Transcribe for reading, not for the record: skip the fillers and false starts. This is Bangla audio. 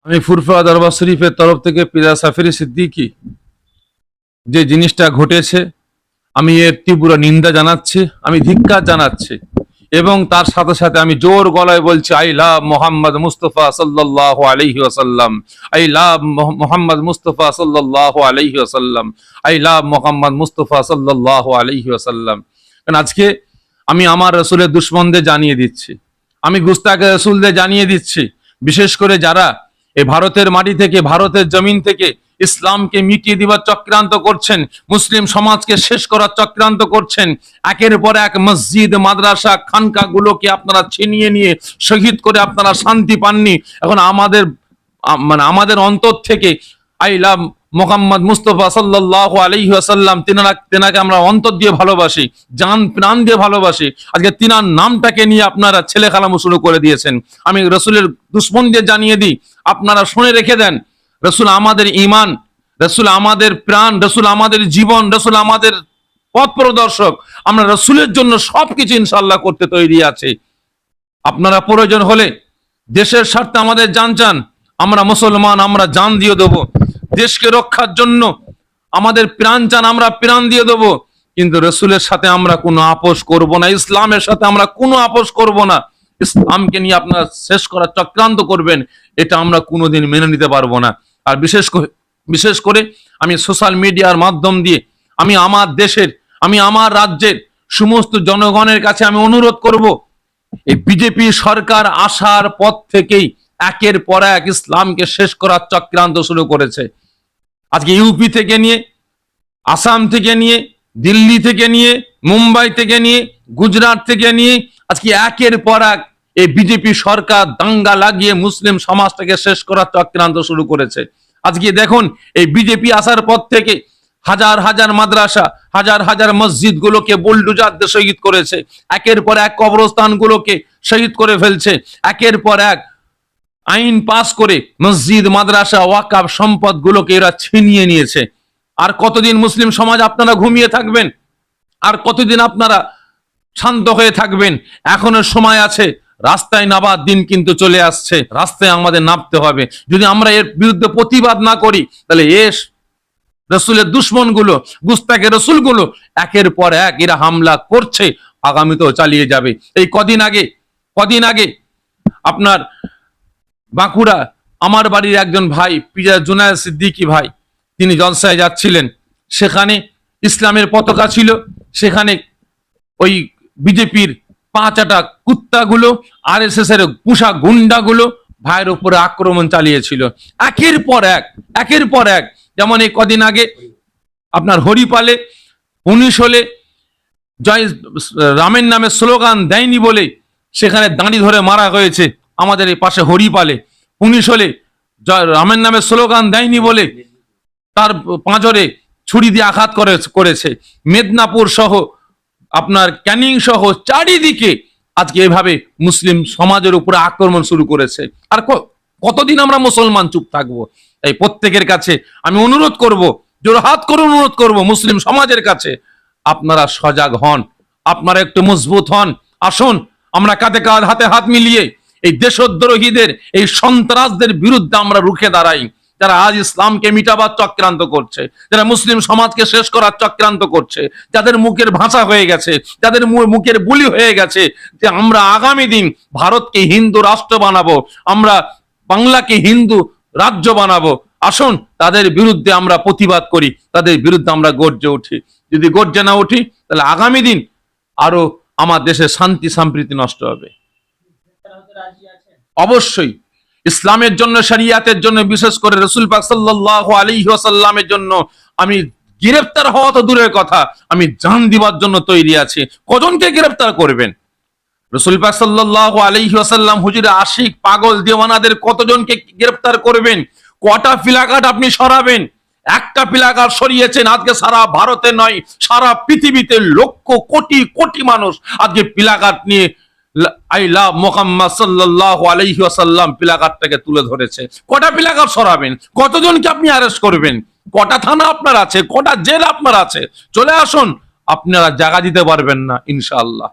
আমি ফুরফুরা দরবার শরীফের তরফ থেকে পিতা সাফিরি সিদ্দিকী যে জিনিসটা ঘটেছে আমি এর তীব্র নিন্দা জানাচ্ছি, আমি ধিক্কার জানাচ্ছি এবং তার সাথে সাথে আমি জোর গলায় বলছি আই লাভ মোহাম্মদ মুস্তফা সাল্লাল্লাহু আলাইহি ওয়াসাল্লাম, আই লাভ মোহাম্মদ মুস্তফা সাল্লাল্লাহু আলাইহি ওয়াসাল্লাম, আই লাভ মোহাম্মদ মুস্তফা সাল্লাল্লাহু আলাইহি ওয়াসাল্লাম। কারণ আজকে আমি আমার রাসূলের দুশমনদের জানিয়ে দিচ্ছি, আমি গুস্তাখে রাসূলদের জানিয়ে দিচ্ছি, বিশেষ করে যারা এই ভারতের মাটি থেকে, ভারতের জমিন থেকে ইসলামকে মিটিয়ে দিবার চক্রান্ত করছেন, মুসলিম সমাজকে শেষ করার চক্রান্ত করছেন, একের পর এক মসজিদ, মাদ্রাসা, খানকা গুলোকে আপনারা ছিনিয়ে নিয়ে শহীদ করে আপনারা শান্তি পাননি। এখন আমাদের অন্তর থেকে আই লাভ মোহাম্মদ মুস্তফা সাল্লাল্লাহু আলাইহি ওয়াসাল্লাম, তেনাকে আমরা অন্তর দিয়ে ভালোবাসি, জান প্রাণ দিয়ে ভালোবাসি। আজকে তিনার নামটাকে নিয়ে আপনারা ছেলে খেলামো শুরু করে দিয়েছেন। আমি রসুলের দুশমনদের জানিয়ে দিই, আপনারা শুনে রেখে দেন, রসুল আমাদের ঈমান, রসুল আমাদের প্রাণ, রসুল আমাদের জীবন, রসুল আমাদের পথ প্রদর্শক। আমরা রসুলের জন্য সবকিছু ইনশাআল্লাহ করতে তৈরি আছি। আপনারা প্রয়োজন হলে দেশের স্বার্থে আমাদের জান চান, আমরা মুসলমান, আমরা জান দিয়ে দেবো। দেশকে রক্ষার জন্য আমাদের প্রাণ চান, আমরা প্রাণ দিয়ে দেবো। কিন্তু রসুলের সাথে আমরা কোনো আপোষ করব না, ইসলামের সাথে আমরা কোনো আপোষ করব না। ইসলামকে নিয়ে আপনারা শেষ করার চক্রান্ত করবেন, এটা আমরা কোনোদিন মেনে নিতে পারবো না। আর বিশেষ করে আমি সোশ্যাল মিডিয়ার মাধ্যম দিয়ে আমি আমার দেশের, আমি আমার রাজ্যের সমস্ত জনগণের কাছে আমি অনুরোধ করব, এই বিজেপি সরকার আসার পর থেকেই একের পর এক ইসলামকে শেষ করার চক্রান্ত শুরু করেছে। আজকে ইউপি থেকে নিয়ে, আসাম থেকে নিয়ে, দিল্লি থেকে নিয়ে, মুম্বাই থেকে নিয়ে, গুজরাট থেকে নিয়ে আজকে একের পর এক এই বিজেপি সরকার দাঙ্গা লাগিয়ে মুসলিম সমাজটাকে শেষ করার চক্রান্ত শুরু করেছে। আজকে দেখুন, এই বিজেপি আসার পর থেকে হাজার হাজার মাদ্রাসা, হাজার হাজার মসজিদ গুলোকে বুলডোজার দিয়ে শহীদ করেছে, একের পর এক কবরস্থান গুলোকে শহীদ করে ফেলছে, একের পর এক আইন পাস করে মসজিদ, মাদ্রাসা, ওয়াকফ সম্পদ গুলোকে এরা ছিনিয়ে নিয়েছে। আর কতদিন মুসলিম সমাজ আপনারা ঘুমিয়ে থাকবেন? আর কতদিন আপনারা শান্ত হয়ে থাকবেন? এখনো সময় আছে, রাস্তায় নামার দিন কিন্তু চলে আসছে, রাস্তায় আমাদের নামতে হবে। যদি আমরা এর বিরুদ্ধে প্রতিবাদ না করি, তাহলে রসুলের দুশ্মন গুলো, গুস্তাখে রসুল গুলো একের পর এক এরা হামলা করছে, আগামীতেও চালিয়ে যাবে। এই কদিন আগে আপনার বাঁকুড়া আমার বাড়ির একজন ভাই পিজা জুনায়েদ সিদ্দিকী ভাই, তিনি জলসায় যাচ্ছিলেন, সেখানে ইসলামের পতাকা ছিল, সেখানে ওই বিজেপির পাঁচাটা কুত্তাগুলো, আরএসএস এর পুষা গুন্ডাগুলো ভাইয়ের উপরে আক্রমণ চালিয়েছিল একের পর এক। যেমন এই কদিন আগে আপনার হরিপালে পুলিশ হলে জয় রামের নামে স্লোগান দেয়নি বলে সেখানে দাঁড়ি ধরে মারা হয়েছে। আমাদের এই পাশে হরিপালে পুলিশ হলে রামের নামে স্লোগান দেয়নি বলে তার পাঁজরে ছুরি দিয়ে আঘাত করেছে। মেদিনীপুর সহ আপনার ক্যানিং সহ চারিদিকে আজকে এভাবে মুসলিম সমাজের উপরে আক্রমণ শুরু করেছে। আর কতদিন আমরা মুসলমান চুপ থাকবো? এই প্রত্যেকের কাছে আমি অনুরোধ করব, জোড়হাত করে অনুরোধ করব মুসলিম সমাজের কাছে, আপনারা সজাগ হন, আপনারা একটু মজবুত হন। আসুন আমরা কাঁধে কাঁধ, হাতে হাত মিলিয়ে এই দেশদ্রোহীদের, এই সন্ত্রাসদের বিরুদ্ধে আমরা রুখে দাঁড়াই। যারা আজ ইসলামকে মিটাবার চক্রান্ত করছে, যারা মুসলিম সমাজকে শেষ করার চক্রান্ত করছে, যাদের মুখের ভাষা হয়ে গেছে, যাদের মুখের বুলি হয়ে গেছে যে আমরা আগামী দিন ভারতকে হিন্দু রাষ্ট্র বানাবো, আমরা বাংলাকে হিন্দু রাজ্য বানাবো, আসুন তাদের বিরুদ্ধে আমরা প্রতিবাদ করি, তাদের বিরুদ্ধে আমরা গর্জে উঠি। যদি গর্জে না উঠি, তাহলে আগামী দিন আরো আমার দেশে শান্তি সম্প্রীতি নষ্ট হবে। অবশ্যই ইসলামের জন্য, শরিয়াতের জন্য, বিশেষ করে রাসূল পাক সাল্লাল্লাহু আলাইহি ওয়াসাল্লামের জন্য আমি গ্রেফতার হওয়া তো দূরের কথা, আমি জান দিবার জন্য তৈরি আছি। কজনকে গ্রেফতার করবেন? রাসূল পাক সাল্লাল্লাহু আলাইহি ওয়াসাল্লাম হুজুরে আশিক, পাগল, দেওয়ানাদের কতজনকে গ্রেফতার করবেন? কটা প্লাকার্ড আপনি সরাবেন? একটা প্লাকার্ড সরিয়েছেন, আজকে সারা ভারতে নয়, সারা পৃথিবীতে লক্ষ কোটি কোটি মানুষ আজকে প্লাকার্ড নিয়ে আই লাভ মুহাম্মদ সাল্লাল্লাহু আলাইহি ওয়াসাল্লাম প্লাকার্ডটাকে তুলে ধরেছে। কটা প্লাকার্ড সরাবেন? কতজনকে আপনি অ্যারেস্ট করবেন? কটা থানা আপনার আছে? কটা জেল আপনার আছে? চলে আসুন, আপনারা জায়গা দিতে পারবেন না ইনশাআল্লাহ।